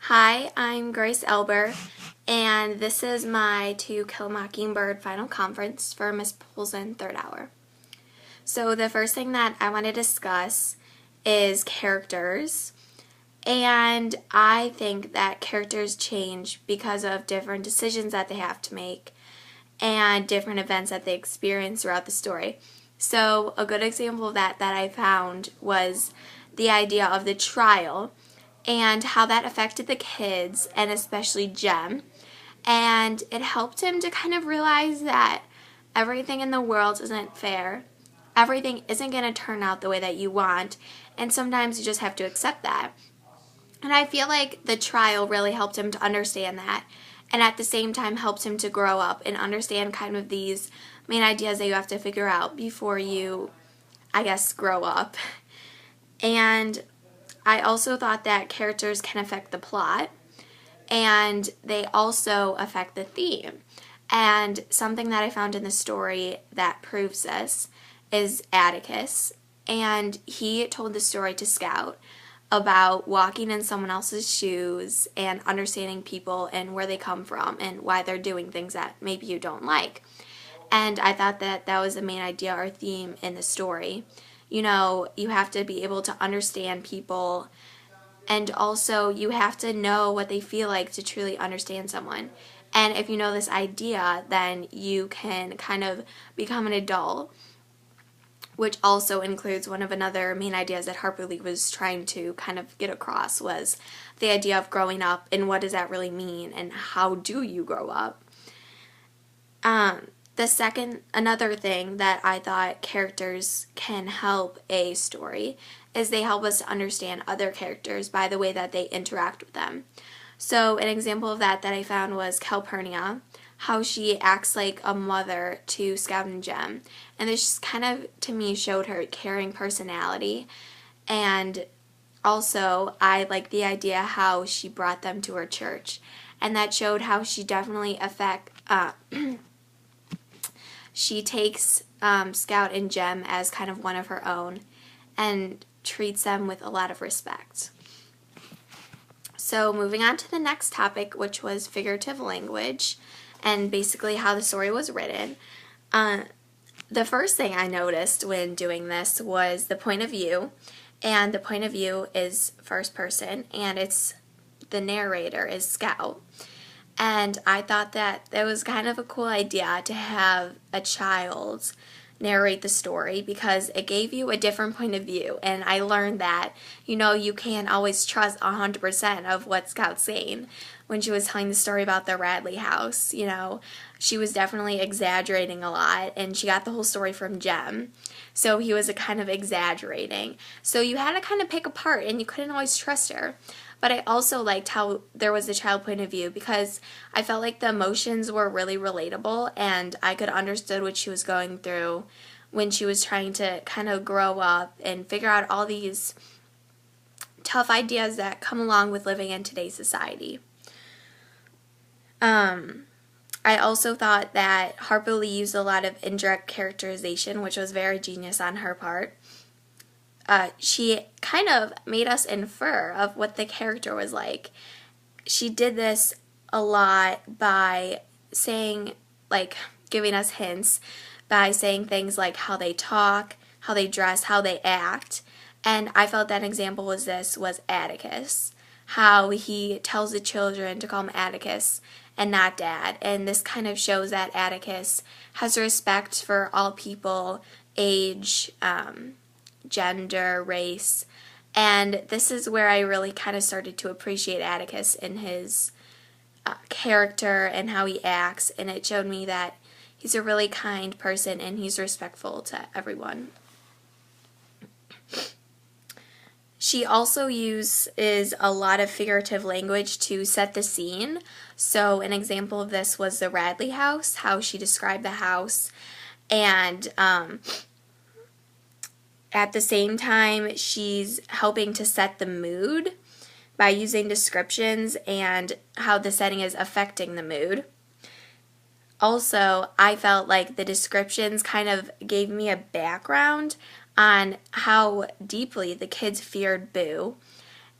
Hi, I'm Grace Elber, and this is my To Kill a Mockingbird final conference for Miss Polzin third hour. So the first thing that I want to discuss is characters, and I think that characters change because of different decisions that they have to make and different events that they experience throughout the story. So a good example of that I found was the idea of the trial and how that affected the kids and especially Jem. And it helped him to kind of realize that everything in the world isn't fair. Everything isn't going to turn out the way that you want, and sometimes you just have to accept that. And I feel like the trial really helped him to understand that, and at the same time helped him to grow up and understand kind of these main ideas that you have to figure out before you, I guess, grow up. And I also thought that characters can affect the plot, and they also affect the theme. And something that I found in the story that proves this is Atticus. And he told the story to Scout about walking in someone else's shoes and understanding people and where they come from and why they're doing things that maybe you don't like. And I thought that that was the main idea or theme in the story. You know, you have to be able to understand people, and also you have to know what they feel like to truly understand someone. And if you know this idea, then you can kind of become an adult, which also includes one of another main ideas that Harper Lee was trying to kind of get across, was the idea of growing up and what does that really mean and how do you grow up. Another thing that I thought characters can help a story is they help us to understand other characters by the way that they interact with them. So an example of that I found was Calpurnia, how she acts like a mother to Scout and Jem. And this just kind of, to me, showed her caring personality. And also, I like the idea how she brought them to her church. And that showed how she definitely she takes Scout and Jem as kind of one of her own and treats them with a lot of respect. So moving on to the next topic, which was figurative language and basically how the story was written. The first thing I noticed when doing this was the point of view, and the point of view is first person, and it's the narrator is Scout. And I thought that was kind of a cool idea to have a child narrate the story because it gave you a different point of view. And I learned that, you can't always trust 100% of what Scout's saying. When she was telling the story about the Radley house, she was definitely exaggerating a lot, and she got the whole story from Jem. So he was kind of exaggerating. So you had to kind of pick apart, and you couldn't always trust her. But I also liked how there was the child point of view because I felt like the emotions were really relatable, and I could understand what she was going through when she was trying to kind of grow up and figure out all these tough ideas that come along with living in today's society. I also thought that Harper Lee used a lot of indirect characterization, which was very genius on her part. She kind of made us infer of what the character was like. She did this a lot by saying, giving us hints, by saying things like how they talk, how they dress, how they act. And I felt that an example was Atticus, how he tells the children to call him Atticus and not Dad. And this kind of shows that Atticus has respect for all people, age, gender, race, and this is where I really kind of started to appreciate Atticus and his character and how he acts, and it showed me that he's a really kind person and he's respectful to everyone. She also uses a lot of figurative language to set the scene. So an example of this was the Radley house, how she described the house, and at the same time, she's helping to set the mood by using descriptions and how the setting is affecting the mood. Also, I felt like the descriptions kind of gave me a background on how deeply the kids feared Boo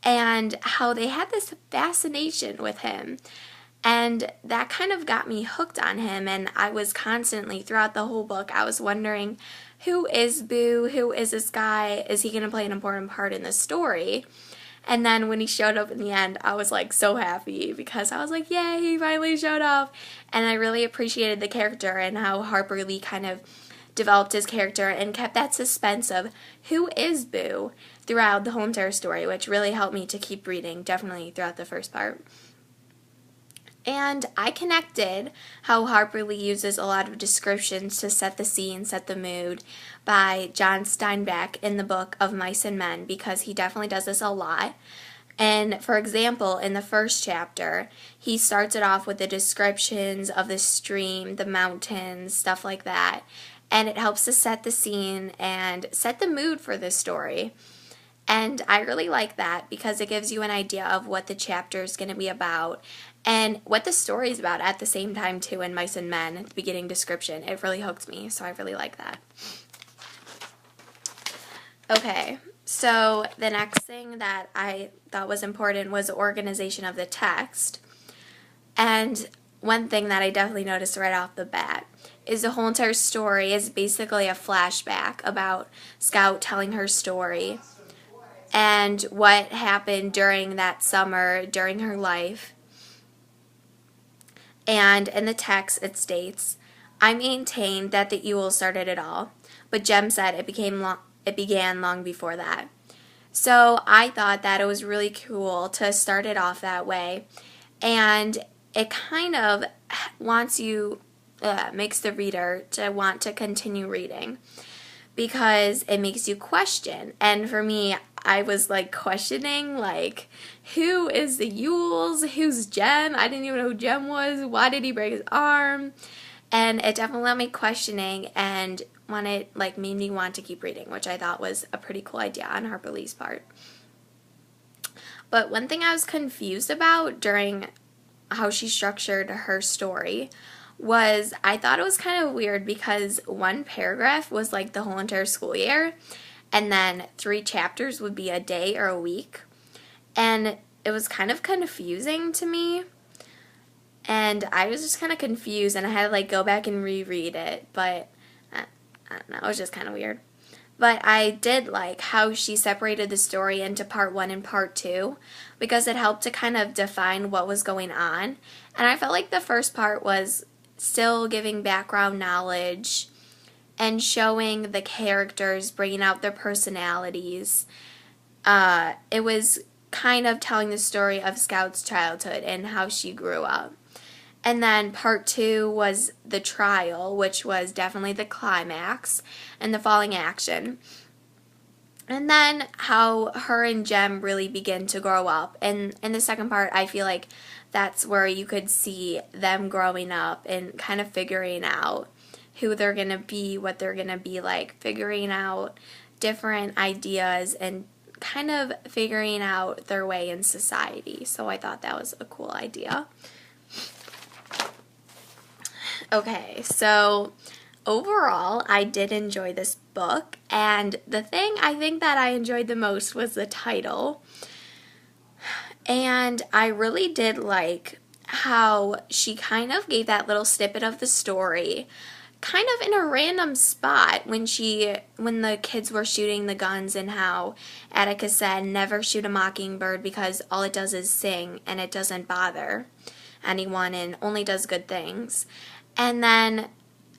and how they had this fascination with him. And that kind of got me hooked on him, and I was constantly, throughout the whole book, I was wondering, who is Boo? Who is this guy? Is he going to play an important part in the story? And then when he showed up in the end, I was like so happy because I was like, yay, he finally showed up. And I really appreciated the character and how Harper Lee kind of developed his character and kept that suspense of who is Boo throughout the whole entire story, which really helped me to keep reading, definitely throughout the first part. And I connected how Harper Lee uses a lot of descriptions to set the scene, set the mood by John Steinbeck in the book of Mice and Men, because he definitely does this a lot. And for example, in the first chapter, he starts it off with the descriptions of the stream, the mountains, stuff like that. And it helps to set the scene and set the mood for this story. And I really like that because it gives you an idea of what the chapter is going to be about and what the story is about at the same time too. In Mice and Men, at the beginning description, it really hooked me, so I really like that. Okay, so the next thing that I thought was important was the organization of the text. And one thing that I definitely noticed right off the bat is the whole entire story is basically a flashback about Scout telling her story and what happened during that summer, during her life. And in the text it states, I maintain that the Ewell started it all, but Jem said it began long before that. So I thought that it was really cool to start it off that way, and it kind of wants you, makes the reader to want to continue reading because it makes you question. And for me, I was like questioning, like, who is the Ewells? Who's Jem? I didn't even know who Jem was. Why did he break his arm? And it definitely got me questioning and made me want to keep reading, which I thought was a pretty cool idea on Harper Lee's part. But one thing I was confused about during how she structured her story was I thought it was kind of weird because one paragraph was like the whole entire school year, and then 3 chapters would be a day or a week. And it was kind of confusing to me. And I was just kind of confused, and I had to like go back and reread it. But I don't know, it was just kind of weird. But I did like how she separated the story into part 1 and part 2 because it helped to kind of define what was going on. And I felt like the first part was still giving background knowledge and showing the characters, bringing out their personalities. It was kind of telling the story of Scout's childhood and how she grew up. And then part 2 was the trial, which was definitely the climax and the falling action. And then how her and Jem really begin to grow up. And in the second part, I feel like that's where you could see them growing up and kind of figuring out who they're going to be, what they're going to be like, figuring out different ideas and kind of figuring out their way in society. So I thought that was a cool idea. Okay, so overall, I did enjoy this book, and the thing I think that I enjoyed the most was the title. And I really did like how she kind of gave that little snippet of the story kind of in a random spot when the kids were shooting the guns, and how Atticus said never shoot a mockingbird because all it does is sing and it doesn't bother anyone and only does good things. And then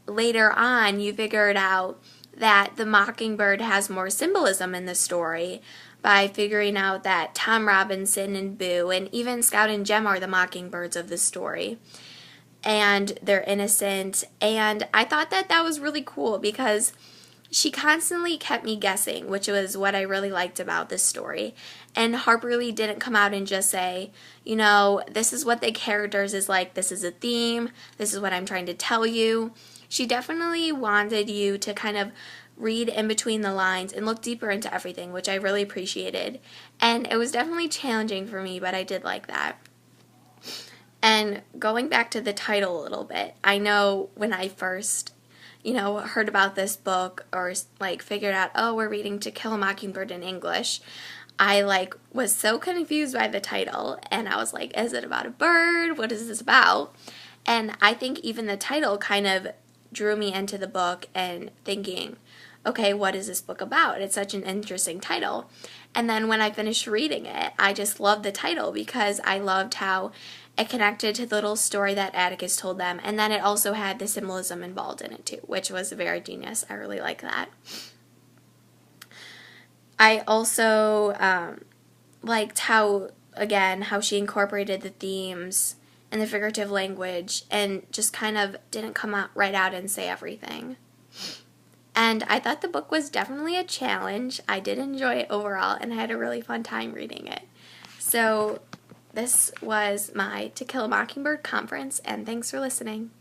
later on you figured out that the mockingbird has more symbolism in the story by figuring out that Tom Robinson and Boo and even Scout and Jem are the mockingbirds of the story. And they're innocent. And I thought that that was really cool because she constantly kept me guessing, which was what I really liked about this story. And Harper Lee didn't come out and just say, you know, this is what the characters is like, this is a theme, this is what I'm trying to tell you. She definitely wanted you to kind of read in between the lines and look deeper into everything, which I really appreciated. And it was definitely challenging for me, but I did like that. And going back to the title a little bit, I know when I first heard about this book or like figured out, oh, we're reading To Kill a Mockingbird in English, I like was so confused by the title, and I was like, is it about a bird? What is this about? And I think even the title kind of drew me into the book and thinking, okay, what is this book about? It's such an interesting title. And then when I finished reading it, I just loved the title because I loved how it connected to the little story that Atticus told them, and then it also had the symbolism involved in it too, which was very genius. I really like that. I also liked how she incorporated the themes and the figurative language and just kind of didn't come out right out and say everything. And I thought the book was definitely a challenge. I did enjoy it overall, and I had a really fun time reading it. So this was my To Kill a Mockingbird conference, and thanks for listening.